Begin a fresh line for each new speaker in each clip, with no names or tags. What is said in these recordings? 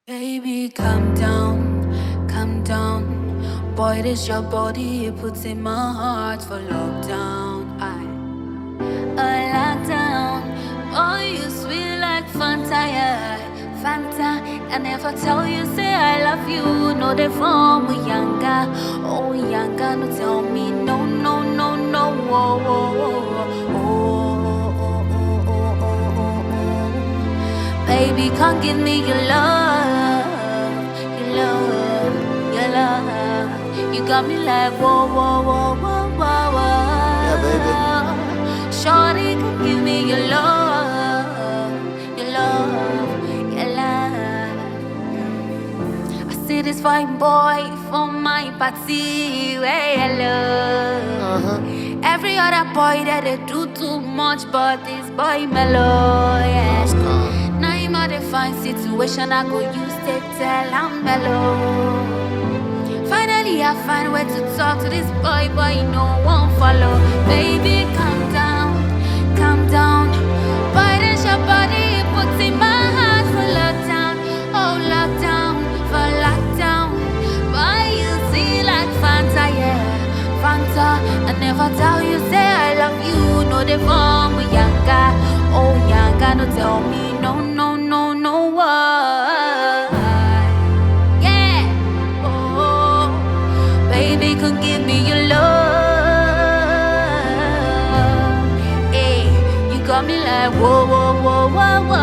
Baby, calm down, calm down. Boy, this your body, it puts in my heart for lockdown. Lockdown. Oh, you sweet like Fanta, yeah, Fanta. And if I tell you, say I love you, no, they from yanga. Oh, yanga, no, tell me, no, no, no, no. Oh, oh, oh, oh, oh, oh, oh, oh. Baby, come give me your love, your love, your love. You got me like whoa, whoa, whoa, whoa, whoa, whoa.
Yeah, baby.
Shawty, come give me your love, your love, your love. I see this fine boy from my party, where I love. Every other boy that they do too much, but this boy mellow, yeah. Naim I, the fine situation I go use to tell I'm mellow. Finally I find a way to talk to this boy, but no one follow. Baby, calm down, calm down. Boy, that's your body, it puts in my heart for lockdown. Oh, lockdown, for lockdown. Boy, you see like Fanta, yeah, Fanta. I never tell you, say I love you, no, they form with yanga. Oh, yanga, no, tell me, no, no, no, no, why? Yeah, oh, baby, come give me your love. Hey, you got me like whoa, whoa, whoa, whoa, whoa.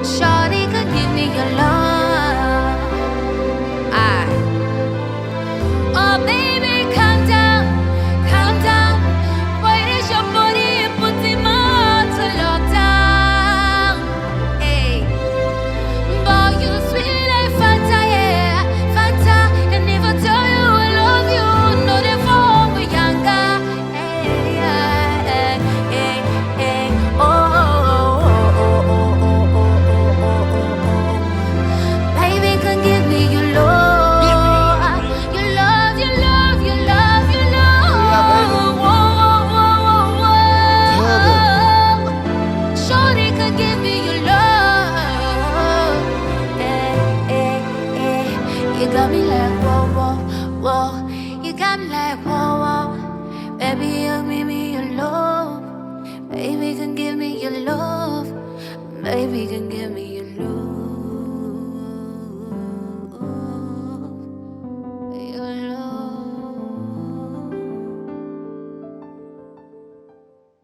Shawty, come give me your love. Oh, baby, calm down, calm down. Boy, this your body, it puts in my heart to lockdown. Hey, boy, you sweet like Fanta, yeah, Fanta. And if I tell you I love you, no, they fall with yanga. Hey, hey, hey, hey, oh, oh, oh, oh, oh, oh, oh, oh, oh. Baby, come give me your love. You got me like whoa, whoa, whoa. You got me like whoa, whoa. Baby, you give me your love. Baby, can give me your love. Baby, can give me your love.